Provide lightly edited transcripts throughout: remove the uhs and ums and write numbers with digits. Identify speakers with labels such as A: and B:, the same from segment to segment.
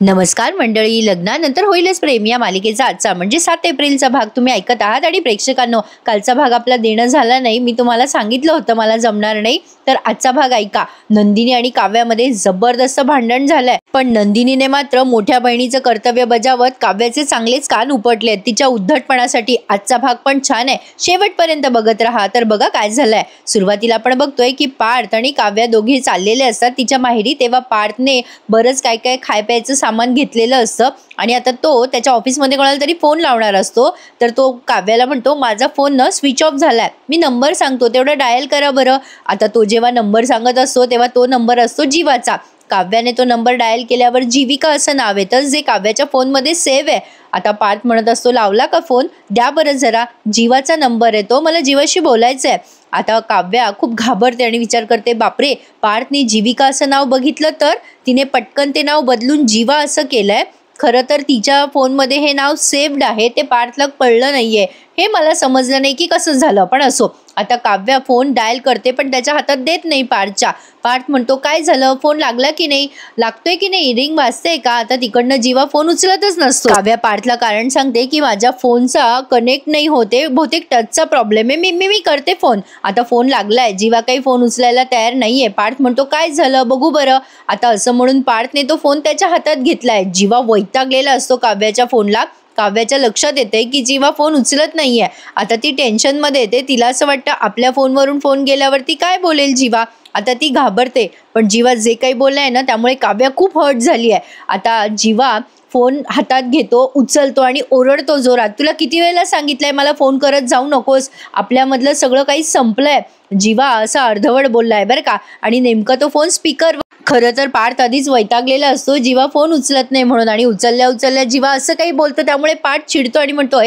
A: नमस्कार मंडळी, लग्नानंतर होईलच प्रेम या मालिकेचा आजचा म्हणजे 7 एप्रिलचा भाग तुम्ही ऐकत आहात. आणि प्रेक्षकांनो, कालचा भाग आपला देणं झाला नाही. मी तुम्हाला सांगितलं होतं मला जमणार नाही, तर आजचा भाग ऐका. नंदिनी आणि काव्यामध्ये जबरदस्त भांडण झालंय, पण नंदिनीने मात्र मोठ्या बहिणीचं कर्तव्य बजावत काव्याचे चांगलेच कान उपटलेत तिच्या उद्धटपणासाठी. आजचा भाग पण छान आहे, शेवटपर्यंत बघत राहा. तर बघा काय झालंय. सुरुवातीला आपण बघतोय की पार्थ आणि काव्या दोघी चाललेले असतात तिच्या माहेरी. तेव्हा पार्थने बरंच काय काय खाय प्यायचं सामान घेतलेलं असतं आणि आता तो त्याच्या ऑफिसमध्ये कोणाला तरी फोन लावणार असतो. तर तो काव्याला म्हणतो, माझा फोन न स्विच ऑफ झालाय, मी नंबर सांगतो तेवढं डायल करा बरं. आता तो जेव्हा नंबर सांगत असतो तेव्हा तो नंबर असतो जीवाचा. काव्याने तो नंबर डायल केल्यावर जीविका असं नाव येतं जे काव्याच्या फोनमध्ये सेव्ह आहे. आता पार्थ म्हणत असतो, लावला का फोन, द्या बरं जरा, जीवाचा नंबर आहे तो, मला जीवाशी बोलायचं आहे. आता काव्या खूप घाबरते आणि विचार करते, बापरे, पार्थने जीविका असं नाव बघितलं तर. तिने पटकन ते नाव बदलून जीवा असं केलंय. खरं तर तिच्या फोनमध्ये हे नाव सेव्ड आहे, ते पार्थला कळलं नाहीये. हे मला समजलं नाही की कसं झालं, पण असो. आता काव्या फोन डायल करते पण त्याच्या हातात देत नाही पार्थच्या. पार्थ म्हणतो, काय झालं, फोन लागला की नाही, लागतोय की नाही, रिंग वाजते का. आता तिकडनं जीवा फोन उचलतच नसतो. काव्या पार्थला कारण सांगते की माझ्या फोनचा कनेक्ट नाही होते, बहुतेक टचचा प्रॉब्लेम आहे, मी करते फोन. आता फोन लागलाय, जीवा काही फोन उचलायला तयार नाहीये. पार्थ म्हणतो, काय झालं बघू बरं. आता असं म्हणून पार्थने तो फोन त्याच्या हातात घेतलाय. जीवा वैतागलेला असतो काव्याच्या फोनला. काव्याच्या लक्षात येते की जीवा फोन उचलत नाहीये. आता ती टेन्शनमध्ये येते. तिला असं वाटतं आपल्या फोनवरून फोन गेल्यावरती काय बोलेल जीवा. आता ती घाबरते, पण जीवा जे काही बोललाय ना त्यामुळे काव्या खूप हर्ट झाली आहे. आता जीवा फोन हातात घेतो, उचलतो आणि ओरडतो जोरात, तुला किती वेळेला सांगितलंय मला फोन करत जाऊ नकोस, आपल्यामधलं सगळं काही संपलंय. जीवा असा अर्धवट बोललाय बरं का. आणि नेमकं तो फोन स्पीकर. खरं तर पार्थ आधीच वैतागलेला असतो जीवा फोन उचलत नाही म्हणून, आणि उचलल्या जीवा असं काही बोलतो त्यामुळे पार्थ चिडतो आणि म्हणतो,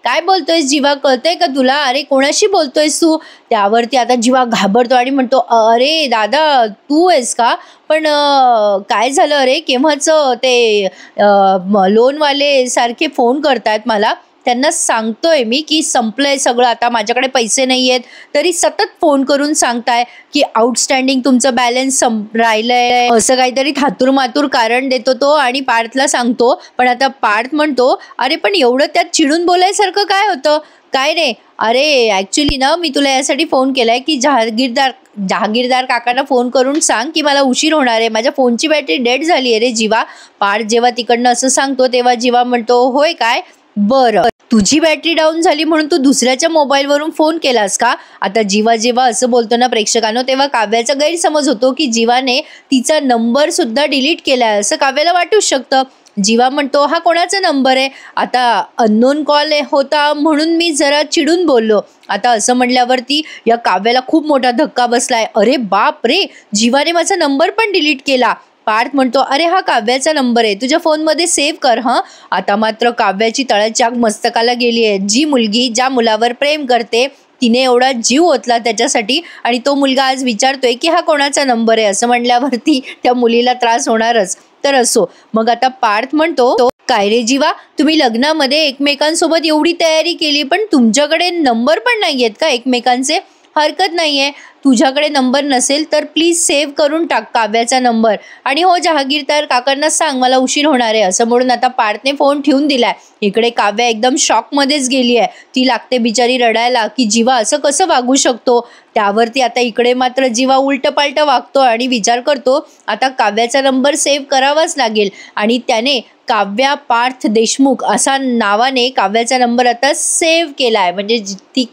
A: काय बोलतोयस जीवा, कळतंय का तुला, अरे कोणाशी बोलतोयस तू. त्यावरती आता जीवा घाबरतो आणि म्हणतो, अरे दादा तू आहेस का, पण काय झालं, अरे केव्हाच ते लोनवाले सारखे फोन करतायत मला, त्यांना सांगतोय मी की संपलंय सगळं, आता माझ्याकडे पैसे नाही आहेत, तरी सतत फोन करून सांगताय की आउटस्टँडिंग तुमचं बॅलन्स राहिलंय, असं काहीतरी थातूर मातूर कारण देतो तो आणि पार्थला सांगतो. पण आता पार्थ म्हणतो, अरे पण एवढं त्यात चिडून बोलायसारखं काय होतं, काय रे, अरे ॲक्च्युली ना मी तुला यासाठी फोन केलाय की जहागीरदार काकांना फोन करून सांग की मला उशीर होणार आहे, माझ्या फोनची बॅटरी डेड झाली आहे रे जीवा. पार्थ जेव्हा तिकडनं असं सांगतो तेव्हा जीवा म्हणतो, होय काय, बरं, तुझी बॅटरी डाऊन झाली म्हणून तू दुसऱ्याच्या मोबाईलवरून फोन केलास का. आता जीवा जेव्हा असं बोलतो ना प्रेक्षकांनो, तेव्हा काव्याचा गैरसमज होतो की जीवाने तिचा नंबर सुद्धा डिलीट केलाय असं काव्याला वाटू शकतं. जीवा म्हणतो, हा कोणाचा नंबर आहे, आता अननोन कॉल होता म्हणून मी जरा चिडून बोललो. आता असं म्हणल्यावरती या काव्याला खूप मोठा धक्का बसलाय. अरे बाप रे, जीवाने माझा नंबर पण डिलीट केला. पार्थ म्हणतो, अरे हा काव्याचा नंबर आहे, तुझ्या फोनमध्ये सेव्ह कर हं. आता मात्र काव्याची तळाचाक मस्तकाला गेली आहे. जी मुलगी ज्या मुलावर प्रेम करते तिने एवढा जीव ओतला त्याच्यासाठी, आणि तो मुलगा आज विचारतोय की हा कोणाचा नंबर आहे, असं म्हणल्यावरती त्या मुलीला त्रास होणारच. तर असो, मग आता पार्थ म्हणतो, काय रे जीवा, तुम्ही लग्नामध्ये एकमेकांसोबत एवढी तयारी केली पण तुमच्याकडे नंबर पण नाही आहेत का एकमेकांचे. हरकत नाहीये, तुझ्याकडे नंबर नसेल तर प्लीज सेव्ह करून टाक काव्याचा नंबर, आणि हो जहागीरदार काकांना सांग मला उशीर होणार आहे, असं म्हणून आता पार्थने फोन ठेवून दिलाय. इकडे काव्या एकदम शॉकमध्येच गेली आहे. ती लागते बिचारी रडायला की जीवा असं कसं वागू शकतो. त्यावरती आता इकडे मात्र जीवा उलटपालट वागतो आणि विचार करतो आता काव्याचा नंबर सेव्ह करावाच लागेल, आणि त्याने काव्या पार्थ देशमुख असा नावाने काव्याचा नंबर आता सेव्ह केलाय. म्हणजे ती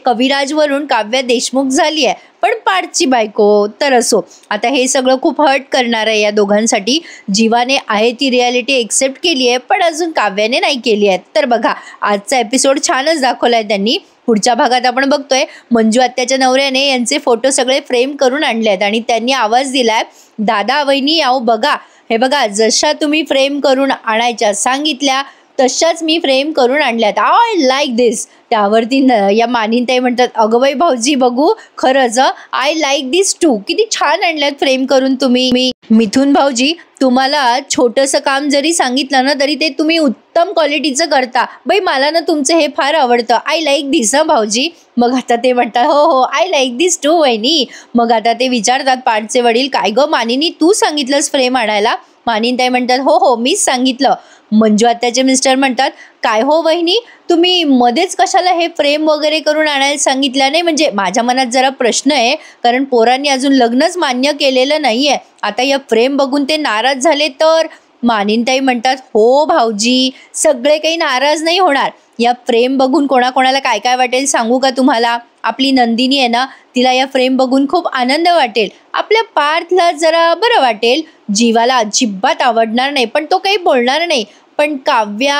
A: कविराजवरून काव्या देशमुख झाली आहे, पण पार्थची बायको. तर असो, आता हे सगळं खूप हर्ट करणार आहे या दोघांसाठी. जीवाने आहे ती रियालिटी एक्सेप्ट केली आहे, पण अजून काव्याने नाही केली आहे. तर बघा, आजचा एपिसोड छानच दाखवलाय त्यांनी. पुढच्या भागात आपण बघतोय मंजू आत्याच्या नवऱ्याने यांचे फोटो सगळे फ्रेम करून आणले आहेत आणि त्यांनी आवाज दिलाय, दादा वहिनी आओ बघा, हे बघा, जशा तुम्ही फ्रेम करून आणायच्या सांगितल्या तशाच मी फ्रेम करून आणल्यात, आय लाईक दिस. त्यावरती या मानिनताई म्हणतात, अगं बाई भाऊजी बघू, खरंच आय लाईक दिस टू, किती छान आणल्यात फ्रेम करून तुम्ही. मिथुन भाऊजी, तुम्हाला छोटंसं काम जरी सांगितलं ना तरी ते तुम्ही उत्तम क्वालिटीचं करता बाई, मला ना तुमचं हे फार आवडतं, आय लाईक दिस भाऊजी. मग आता ते म्हणतात, हो आय लाईक दिस टू वहिनी. मग आता ते विचारतात पार्थचे वडील, काय गं मानिनी, तू सांगितलंस फ्रेम आणायला, मानिनताई म्हणतात हो हो मीच सांगितलं. मंजू आत्याचे मिस्टर म्हणतात काय हो वहिनी, तुम्ही मध्येच कशाला हे फ्रेम वगैरे करून आणायला सांगितलं नाही? म्हणजे माझ्या मनात जरा प्रश्न आहे, कारण पोरांनी अजून लग्नच मान्य केलेलं नाहीये. आता या फ्रेम बघून ते नाराज झाले तर? मानिनताई म्हणतात हो भाऊजी, सगळे काही नाराज नाही होणार. या फ्रेम बघून कोणाकोणाला काय काय वाटेल सांगू का तुम्हाला? आपली नंदिनी आहे ना, तिला या फ्रेम बघून खूप आनंद वाटेल. आपल्या पार्थला जरा बरं वाटेल. जीवाला अजिबात आवडणार नाही, पण तो काही बोलणार नाही. पण काव्या,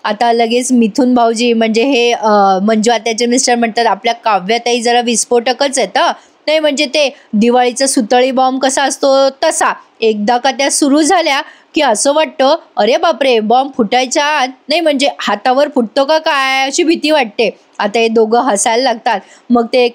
A: आता लगेच मिथुन भाऊजी म्हणजे हे मंजू आत्याचे मिस्टर म्हणतात आपल्या काव्याताई जरा विस्फोटकच आहेत. नाही म्हणजे ते दिवाळीचा सुतळी बॉम्ब कसा असतो तसा. एकदा का त्या सुरू झाल्या की असं वाटतं अरे बापरे, बॉम्ब फुटायच्या आत नाही म्हणजे हातावर फुटतो का काय अशी भीती वाटते. आता हे दोघं हसायला लागतात. मग ते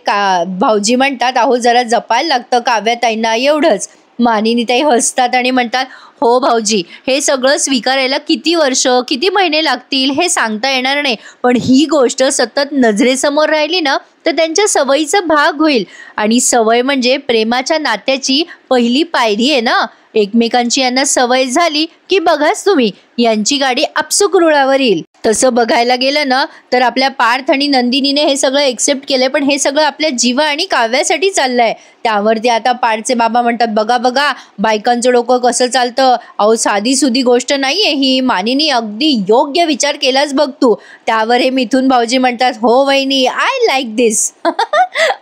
A: भाऊजी म्हणतात अहो जरा जपायला लागतं काव्याताईंना, एवढंच. मानिनीताई हसतात आणि म्हणतात हो भाऊजी, हे सगळं स्वीकारायला किती वर्ष किती महिने लागतील हे सांगता येणार नाही, पण ही गोष्ट सतत नजरेसमोर राहिली ना तर त्यांच्या सवयीचा भाग होईल. आणि सवय म्हणजे प्रेमाच्या नात्याची पहिली पायरी आहे ना. एकमेकांची यांना सवय झाली की बघाच तुम्ही, यांची गाडी आपसूक रुळावर येईल. तसं बघायला गेलं ना तर आपल्या पार्थ आणि नंदिनीने हे सगळं एक्सेप्ट केलंय, पण हे सगळं आपल्या जीवा आणि काव्यासाठी चाललंय. त्यावरती आता पार्थचे बाबा म्हणतात बघा बघा बायकांचं डोकं कसं चालतं. अहो साधी सुधी गोष्ट नाहीये ही. मानिनी अगदी योग्य विचार केलाच बघ तू. त्यावर हे मिथुन भाऊजी म्हणतात हो वहिनी, आय लाईक दिस.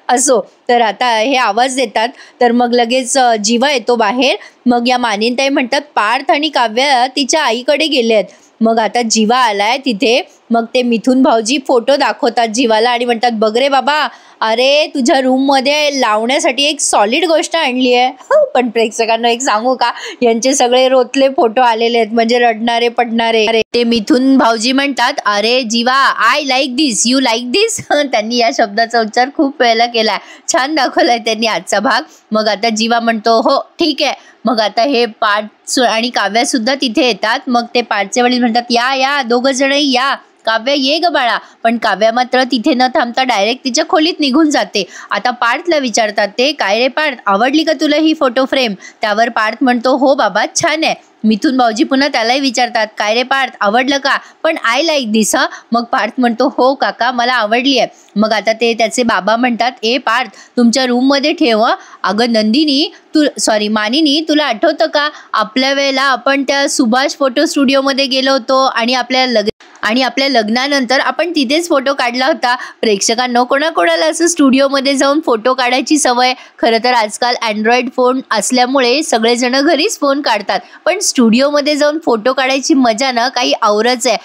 A: असो, तर आता हे आवाज देतात तर मग लगेच जीवा येतो बाहेर. मग या मानिनताई म्हणतात पार्थ आणि काव्या तिच्या आईकडे गेलेत. मग आता जीवा आलाय तिथे. मग ते मिथुन भाऊजी फोटो दाखवतात जीवाला आणि म्हणतात बघ रे बाबा, अरे तुझ्या रूममध्ये लावण्यासाठी एक सॉलिड गोष्ट आणली आहे. पण प्रेक्षकांना एक सांगू का, यांचे सगळे रोतले फोटो आलेले आहेत म्हणजे रडणारे पडणारे. ते मिथुन भाऊजी म्हणतात अरे Jiva, I like this, you like this. त्यांनी या शब्दाचा उच्चार खूप वेळेला केलाय, छान दाखवलाय त्यांनी आजचा भाग. मग आता जीवा म्हणतो हो ठीक आहे. मग आता हे पार्थ आणि काव्या सुद्धा तिथे येतात. मग ते पार्थचे वडील म्हणतात या या दोघं जण या, काव्या ये ग बाळा. पण काव्या मात्र तिथे न थांबता डायरेक्ट तिच्या खोलीत निघून जाते. आता पार्थला विचारतात ते काय रे पार्थ, आवडली का तुला ही फोटो फ्रेम? त्यावर पार्थ म्हणतो हो बाबा छान आहे. मिथुन भाऊजी पुन्हा त्यालाही विचारतात काय रे पार्थ, आवडलं का? पण आय लाईक दिस. मग पार्थ म्हणतो हो काका, मला आवडली आहे. मग आता ते त्याचे बाबा म्हणतात ए पार्थ, तुमच्या रूममध्ये ठेव. अगं नंदिनी, मानिनी, तुला आठवतं का आपल्या वेळेला आपण त्या सुभाष फोटो स्टुडिओमध्ये गेलो होतो आणि आपल्या लग्नानंतर आपण तिथेच फोटो काढला होता. प्रेक्षकांना कोणाकोणाला असं स्टुडिओमध्ये जाऊन फोटो काढायची सवय? खरं तर आजकाल अँड्रॉइड फोन असल्यामुळे सगळेजण घरीच फोन काढतात, पण स्टुडिओमध्ये जाऊन फोटो काढायची मजा ना काही औरच आहे.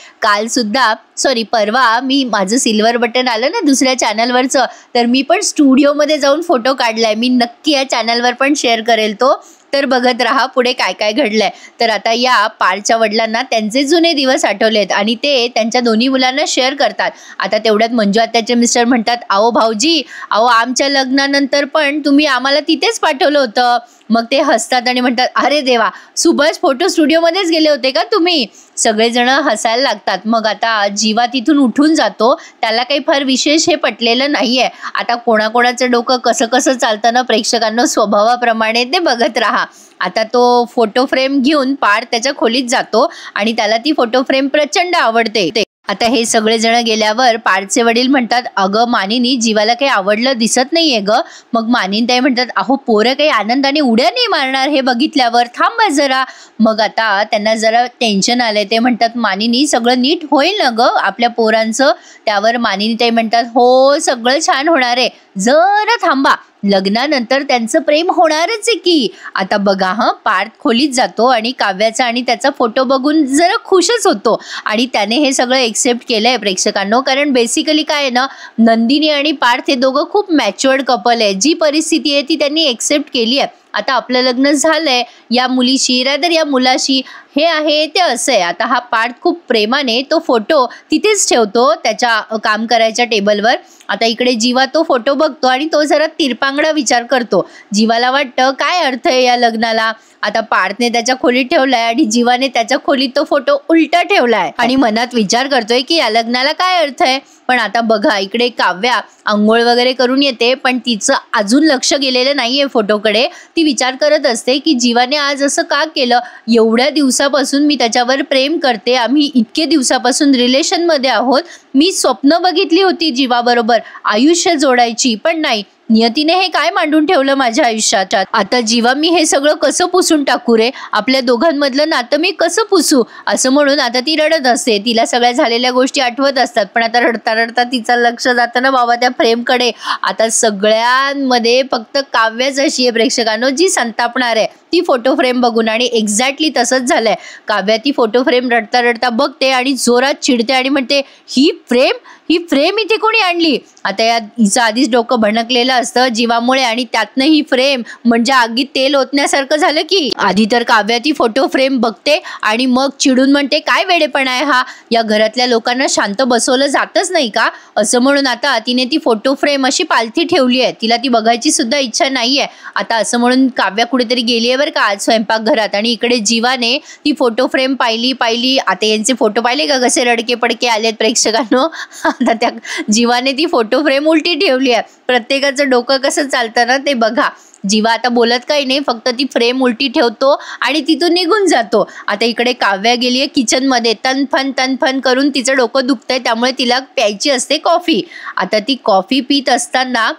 A: परवा मी माझं सिल्वर बटन आलं ना दुसऱ्या चॅनलवरचं, तर मी पण स्टुडिओमध्ये जाऊन फोटो काढलाय. मी नक्की या चॅनलवर पण शेअर करेल तो, तर बघत राहा पुढे काय काय घडलंय. तर आता या पार्थच्या वडिलांना त्यांचे जुने दिवस आठवलेत आणि ते त्यांच्या दोन्ही मुलांना शेअर करतात. आता तेवढ्यात मंजू आत्याचे मिस्टर म्हणतात अहो भाऊजी, अहो आमच्या लग्नानंतर पण तुम्ही आम्हाला तिथेच पाठवलं होतं. मग ते हसतात आणि म्हणतात अरे देवा, सुभाष फोटो स्टुडिओमध्येच गेले होते का तुम्ही? सगळेजण हसायला लागतात. मग आता जीवा तिथून उठून जातो. त्याला काही फार विशेष हे पटलेलं नाहीये. आता कोणाकोणाचं डोकं कसं कसं चालतं ना प्रेक्षकांना, स्वभावाप्रमाणे ते बघत राहा. आता तो फोटो फ्रेम घेऊन पार्थ त्याच्या खोलीत जातो आणि त्याला ती फोटो फ्रेम प्रचंड आवडते. आता हे सगळेजण गेल्यावर पार्थचे वडील म्हणतात अगं मानिनी, जीवाला काही आवडलं दिसत नाहीये ग. मग मानिनताई म्हणतात अहो पोरं काही आनंदाने उड्या नाही मारणार हे बघितल्यावर, थांबा जरा. मग आता त्यांना जरा टेन्शन आलंय. ते म्हणतात मानिनी, सगळं नीट होईल ना ग आपल्या पोरांचं? त्यावर मानिनीताई म्हणतात हो सगळं छान होणार आहे, जरा थांबा, लग्नानंतर त्यांचं प्रेम होणारच आहे की. आता बघा पार्थ खोलीत जातो आणि काव्याचा आणि त्याचा फोटो बघून जरा खुशच होतो आणि त्याने हे सगळं एक्सेप्ट केलंय प्रेक्षकांनो. कारण बेसिकली काय आहे ना, नंदिनी आणि पार्थ हे दोघं खूप मॅच्युअर्ड कपल आहे. जी परिस्थिती आहे ती त्यांनी एक्सेप्ट केली आहे. आता आपलं लग्न झालंय या मुलीशी, रादर या मुलाशी, हे आहे ते असं आहे. आता हा पार्थ खूप प्रेमाने तो फोटो तिथेच ठेवतो त्याच्या काम करायच्या टेबलवर. आता इकडे जीवा तो फोटो बघतो आणि तो जरा तिरपांगडा विचार करतो. जीवाला वाटतं काय अर्थ आहे या लग्नाला? आता पार्थने त्याच्या खोलीत ठेवलाय आणि जीवाने त्याच्या खोलीत तो फोटो उलटा ठेवलाय आणि मनात विचार करतोय की या लग्नाला काय अर्थ आहे. पण आता बघा इकडे काव्या आंघोळ वगैरे करून येते, पण तिचं अजून लक्ष गेलेलं नाहीये फोटोकडे. ती विचार करत असते की जीवाने आज असं का केलं. एवढ्या दिवसापासून मी त्याच्यावर प्रेम करते, आम्ही इतके दिवसापासून रिलेशनमध्ये आहोत, मी स्वप्न बघितली होती जीवाबरोबर आयुष्य जोडायची, पण नाही, नियतीने हे काय मांडून ठेवलं माझ्या आयुष्यात. आता जीवा मी हे सगळं कसं पुसून टाकू रे, आपल्या दोघांमधलं नातं मी कसं पुसू, असं म्हणून आता ती रडत असते. तिला सगळ्या झालेल्या गोष्टी आठवत असतात, पण आता रडता रडता तिचं लक्ष जातं ना बाबा त्या फ्रेमकडे. आता सगळ्यांमध्ये फक्त काव्यच अशी आहे प्रेक्षकांनो जी संतापणार आहे ती फोटो फ्रेम बघून. आणि एक्झॅक्टली तसंच झालंय. काव्या ती फोटो फ्रेम रडता रडता बघते आणि जोरात चिडते आणि म्हणते, ही फ्रेम इथे कोणी आणली. आता या हिचं आधीच डोकं भणकलेलं असतं जीवामुळे आणि त्यातनं ही फ्रेम म्हणजे आगीत तेल ओतण्यासारखं झालं की. आधी तर काव्या ती फोटो फ्रेम बघते आणि मग चिडून म्हणते, काय वेडेपणा आहे हा, या घरातल्या लोकांना शांत बसवलं जातच नाही का, असं म्हणून आता तिने ती फोटो फ्रेम अशी पालथी ठेवली आहे, तिला ती बघायची सुद्धा इच्छा नाहीये. आता असं म्हणून काव्या कुठेतरी गेली आहे बरं का आज स्वयंपाकघरात, आणि इकडे जीवाने ती फोटो फ्रेम पाहिली. आता यांचे फोटो पाहिले का कसे रडके पडके आलेत प्रेक्षकांनो. आता त्या जीवाने ती फोटो फ्रेम उलटी ठेवली आहे. प्रत्येकाचं डोकं कसं चालतं ना ते बघा. जीवा आता बोलत काही नाही, फक्त ती फ्रेम उलटी ठेवतो आणि तिथून निघून जातो. आता इकडे काव्या गेली आहे किचनमध्ये, तनफन करून तिचं डोकं दुखतंय, त्यामुळे तिला प्यायची असते कॉफी. आता ती कॉफी पीत असताना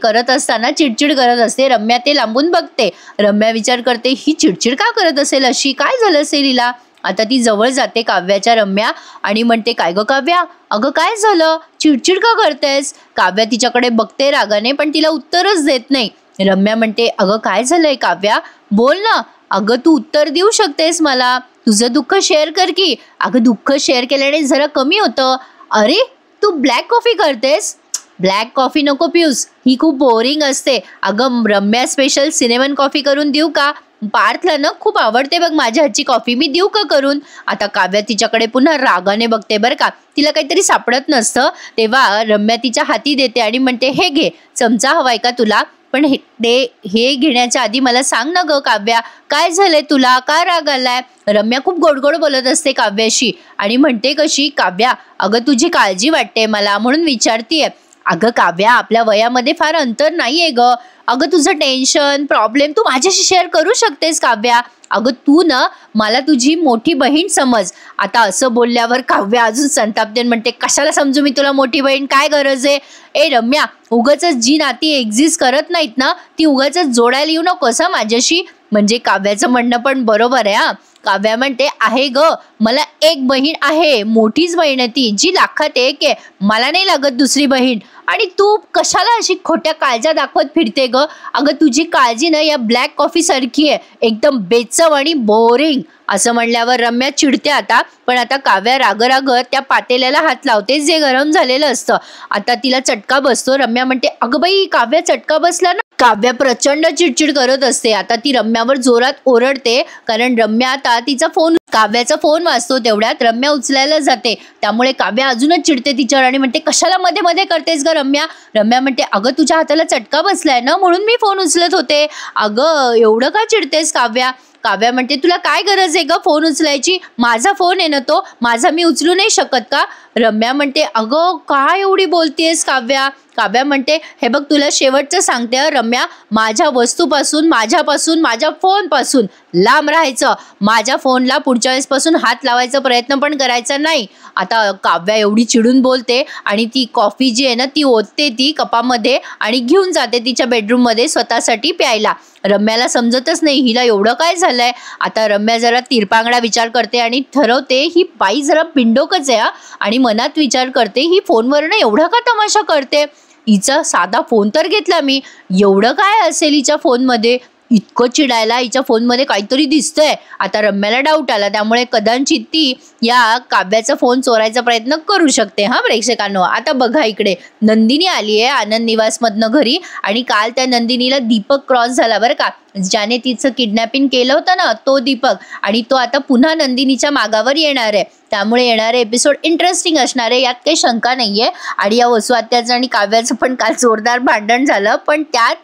A: करत असताना चिडचिड करत असते. रम्या ते लांबून बघते. रम्या विचार करते, ही चिडचिड का करत असेल अशी, काय झालं असेल हिला. आता ती जवळ जाते काव्याच्या रम्या आणि म्हणते, काय गं काव्या, अगं काय झालं, चिडचिड का करतेस. काव्या तिच्याकडे बघते रागाने, पण तिला उत्तरच देत नाही. रम्या म्हणते, अगं काय झालंय काव्या, बोल ना. अगं तू उत्तर देऊ शकतेस मला, तुझं दुःख शेअर कर की. अगं दुःख शेअर केल्याने जरा कमी होतं. अरे तू ब्लॅक कॉफी करतेस. ब्लॅक कॉफी नको पिऊस, ही खूप बोरिंग असते. अगं रम्या स्पेशल सिनेमन कॉफी करून देऊ का. पार्थला ना खूप आवडते बघ माझ्या हातची कॉफी, मी देऊ का करून. आता काव्या तिच्याकडे पुन्हा रागाने बघते बरं का. तिला काहीतरी सापडत नसतं तेव्हा रम्या तिच्या हाती देते आणि म्हणते, हे घे, चमचा हवाय का तुला. पण हे घेण्याच्या आधी मला सांग ना ग काव्या, काय झालंय तुला, का राग आलाय. रम्या खूप गोड बोलत असते काव्याशी आणि म्हणते कशी, काव्या अगं तुझी काळजी वाटते मला म्हणून विचारतीये. अगं काव्या, आपल्या वयामध्ये फार अंतर नाहीये ग. अगं तुझं टेन्शन प्रॉब्लेम तू माझ्याशी शेअर करू शकतेस काव्या. अगं तू ना मला तुझी मोठी बहीण समज. आता असं बोलल्यावर काव्या अजून संतापते, म्हणते, कशाला समजू मी तुला मोठी बहीण, काय गरज आहे. ए रम्या, उगाच जी नाती एक्झिस्ट करत नाहीत ना ती उगाच जोडायला येऊ नकोस माझ्याशी. म्हणजे काव्याचं म्हणणं पण बरोबर आहे. काव्या म्हणते, आहे ग, मला एक बहीण आहे, मोठीच बहीण आहे ती, जी लाखात एक आहे, मला नाही लागत दुसरी बहीण. आणि तू कशाला अशी खोट्या काळजा दाखवत फिरते ग. अगं तुझी काळजी ना या ब्लॅक कॉफी सारखी आहे, एकदम बेचव आणि बोरिंग. असं म्हणल्यावर रम्या चिडते आता. पण आता काव्या राग त्या पातेल्याला हात लावते जे गरम झालेलं असतं. आता तिला चटका बसतो. रम्या म्हणते, अगं बाई काव्या चटका बसला ना. काव्या प्रचंड चिडचिड करत असते. आता ती रम्यावर जोरात ओरडते, कारण रम्या आता तिचा काव्याचा फोन वाजतो. तेवढ्यात रम्या उचलायला जाते, त्यामुळे काव्या अजूनच चिडते तिच्यावर आणि म्हणते, कशाला मध्ये करतेस ग रम्या. रम्या म्हणते, अगं तुझ्या हाताला चटका बसलाय ना म्हणून मी फोन उचलत होते. अगं एवढं का चिडतेस काव्या. काव्या म्हणते, तुला काय गरज आहे ग फोन उचलायची, माझा फोन आहे ना तो, माझा मी उचलू नाही शकत का. रम्या म्हणते, अगं काय एवढी बोलतेस काव्या. काव्या म्हणते, हे बघ तुला शेवटचं सांगते रम्या, माझ्या वस्तूपासून माझ्या फोनपासून लांब राहायचं. माझ्या फोनला पुढच्या वेळेसपासून हात लावायचा प्रयत्न पण करायचा नाही. आता काव्या एवढी चिडून बोलते आणि ती कॉफी जी आहे ना ती ओतते ती कपामध्ये आणि घेऊन जाते तिच्या बेडरूममध्ये स्वतःसाठी प्यायला. रम्याला समजतच नाही हिला एवढं काय झालंय. आता रम्या जरा तिरपांगडा विचार करते आणि ठरवते ही बाई जरा पिंडोकच आहे. आणि मनात विचार करते, ही फोनवरनं एवढा का तमाशा करते. हिचा साधा फोन तर घेतला मी, एवढं काय असेल हिच्या फोनमध्ये, इतकं चिडायला हिच्या फोनमध्ये काहीतरी दिसतंय. आता रम्याला डाऊट आला, त्यामुळे कदाचित ती या काव्याचा फोन चोरायचा प्रयत्न करू शकते. प्रेक्षकांनो, आता बघा इकडे नंदिनी आली आहे आनंद निवासमधनं घरी. आणि काल त्या नंदिनीला दीपक क्रॉस झाला बरं का, ज्याने तिचं किडनॅपिंग केलं होतं ना तो दीपक. आणि तो आता पुन्हा नंदिनीच्या मागावर येणार आहे, त्यामुळे येणारे एपिसोड इंटरेस्टिंग असणार आहे, यात काही शंका नाहीये. आणि या वसू आत्याचं आणि काव्याचं पण काल जोरदार भांडण झालं, पण त्यात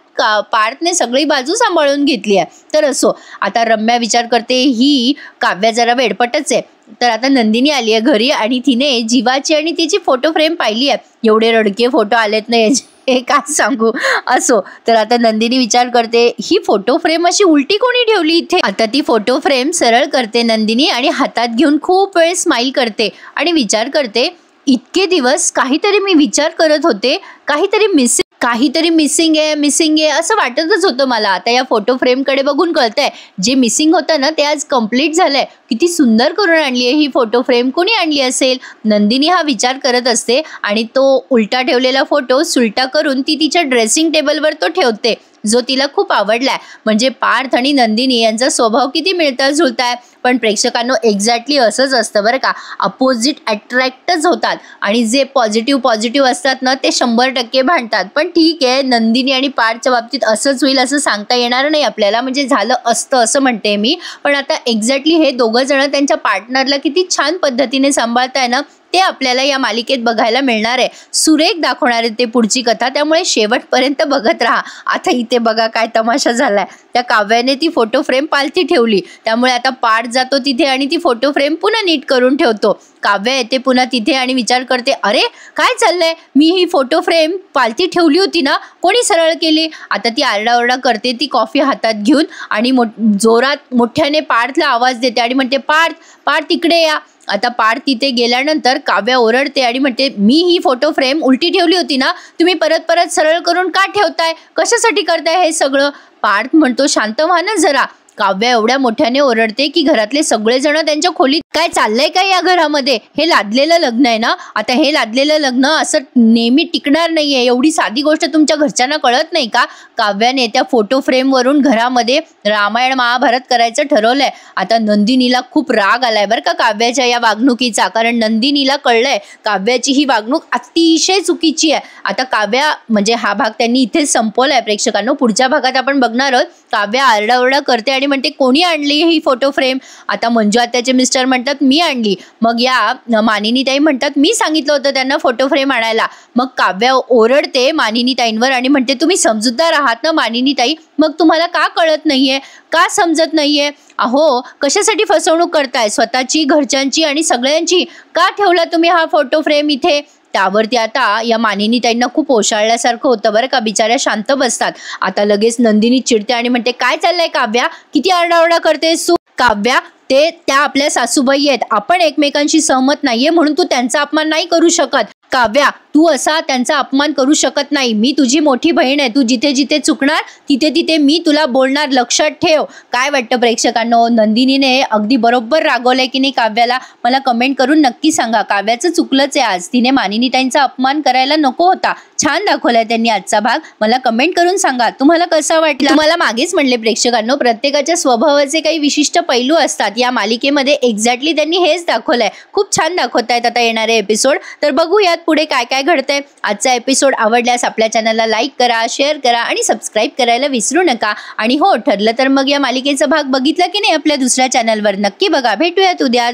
A: पार्थने सगळी बाजू सांभाळून घेतली आहे. तर असो, आता रम्या विचार करते ही काव्या जरा वेडपटच आहे. तर आता नंदिनी आली आहे घरी आणि तिने जीवाची आणि तिची फोटो फ्रेम पाहिली आहे. एवढे रडके फोटो आलेत ना याचे, काय सांगू. असो, तर आता नंदिनी विचार करते ही फोटो फ्रेम अशी उलटी कोणी ठेवली इथे. आता ती फोटो फ्रेम सरळ करते नंदिनी आणि हातात घेऊन खूप वेळ स्माइल करते आणि विचार करते इतके दिवस काहीतरी मी विचार करत होते, काहीतरी मिसिंग आहे असं वाटतच होतं मला. आता या फोटो फ्रेमकडे बघून कळतंय जे मिसिंग होतं ना ते आज कंप्लीट झालंय. किती सुंदर करून आणली आहे ही फोटो फ्रेम, कोणी आणली असेल. नंदिनी हा विचार करत असते आणि तो उलटा ठेवलेला फोटो सुलटा करून ती तिच्या ड्रेसिंग टेबलवर तो ठेवते, जो तिला खूप आवडलाय. म्हणजे पार्थ आणि नंदिनी यांचा स्वभाव किती मिळता जुळताय. पण प्रेक्षकांनो एक्झॅक्टली असंच असतं बरं का. अपोजिट अट्रॅक्टच होतात आणि जे पॉझिटिव्ह असतात ना ते 100% भांडतात. पण ठीक आहे, नंदिनी आणि पार्थच्या बाबतीत असंच होईल असं सांगता येणार नाही आपल्याला, म्हणजे झालं असतं असं म्हणते मी. पण आता एक्झॅक्टली हे दोघं जण त्यांच्या पार्टनरला किती छान पद्धतीने सांभाळताय ना ते आपल्याला या मालिकेत बघायला मिळणार आहे. सुरेख दाखवणार आहे ते पुढची कथा, त्यामुळे शेवटपर्यंत बघत राहा. आता इथे बघा काय तमाशा झालाय. त्या काव्याने ती फोटो फ्रेम पालथी ठेवली, त्यामुळे आता पार्थ जातो तिथे आणि ती फोटो फ्रेम पुन्हा नीट करून ठेवतो. काव्या येते पुन्हा तिथे आणि विचार करते अरे काय चाललंय, मी ही फोटो फ्रेम पालथी ठेवली होती ना, कोणी सरळ केली. आता ती आरडाओरडा करते ती कॉफी हातात घेऊन आणि जोरात मोठ्याने पार्थला आवाज देते आणि म्हणते पार्थ इकडे या. आता पार्थ तिथे गेल्यानंतर काव्या ओरडते आणि म्हणते मी ही फोटो फ्रेम उलटी ठेवली होती ना, तुम्ही परत सरळ करून का ठेवताय, कशासाठी करताय हे सगळं. पार्थ म्हणतो शांत व्हा ना जरा. काव्या एवढ्या मोठ्याने ओरडते की घरातले सगळेजण त्यांच्या खोलीत काय चाललंय काय या घरामध्ये, हे लादलेलं लग्न आहे ना. आता हे लादलेलं लग्न असं नेहमी टिकणार नाहीये, एवढी साधी गोष्ट तुमच्या घरच्यांना कळत नाही का. काव्याने त्या फोटो फ्रेमवरून घरामध्ये रामायण महाभारत करायचं ठरवलंय. आता नंदिनीला खूप राग आलाय बरं का काव्याच्या या वागणुकीचा, कारण नंदिनीला कळलंय काव्याची ही वागणूक अतिशय चुकीची आहे. आता काव्या म्हणजे हा भाग त्यांनी इथेच संपवलाय प्रेक्षकांनो. पुढच्या भागात आपण बघणार आहोत काव्या आरडाओरडा करते आणि म्हणते कोणी आणली ही फोटो फ्रेम. आता मंजू आत्याचे मिस्टर म्हणतात मी आणली. मग या मानिनी ताई म्हणतात मी सांगितलं होतं त्यांना फोटो फ्रेम आणायला. मग काव्या ओरडते मानिनी ताईंवर आणि म्हणते तुम्ही समजूतदार आहात ना मानिनी ताई, मग तुम्हाला का कळत नाहीये, का समजत नाहीये. अहो कशासाठी फसवणूक करताय स्वतःची, घरच्यांची आणि सगळ्यांची. का ठेवला तुम्ही हा फोटो फ्रेम इथे. त्यावरती आता या मानिनी ताईंना खूप ओशाळल्यासारखं होतं बरं का, बिचाऱ्या शांत बसतात. आता लगेच नंदिनी चिडते आणि म्हणते काय चाललंय काव्या, किती आरडाओरडा करतेस तू. काव्या त्या आपल्या सासूबाई आहेत, आपण एकमेकांशी सहमत नाहीये म्हणून तू त्यांचा अपमान नाही करू शकत. काव्या तू असा त्यांचा अपमान करू शकत नाही. मी तुझी मोठी बहीण आहे, तू जिथे जिथे चुकणार तिथे मी तुला बोलणार, लक्षात ठेव. काय वाटतं प्रेक्षकांनो, नंदिनीने अगदी बरोबर रागवलंय की नाही काव्याला. मला कमेंट करून नक्की सांगा. काव्याचं चुकलंच आहे आज, तिने मानिनी ताईंचा अपमान करायला नको होता. छान दाखवलाय त्यांनी आजचा भाग. मला कमेंट करून सांगा तुम्हाला कसा वाटला. तुम्हाला मागेच म्हणले प्रेक्षकांनो प्रत्येकाच्या स्वभावाचे काही विशिष्ट पैलू असतात. या मालिकेमध्ये एक्झॅक्टली त्यांनी हेच दाखवलंय. खूप छान दाखवतायत आता येणारे एपिसोड. तर बघूयात पुढे काय काय घडतंय. आजचा एपिसोड आवडल्यास आपल्या चॅनलला लाईक करा, शेअर करा आणि सबस्क्राईब करायला विसरू नका. आणि हो ठरलं तर मग या मालिकेचा भाग बघितला की नाही आपल्या दुसऱ्या चॅनलवर नक्की बघा. भेटूयात उद्या.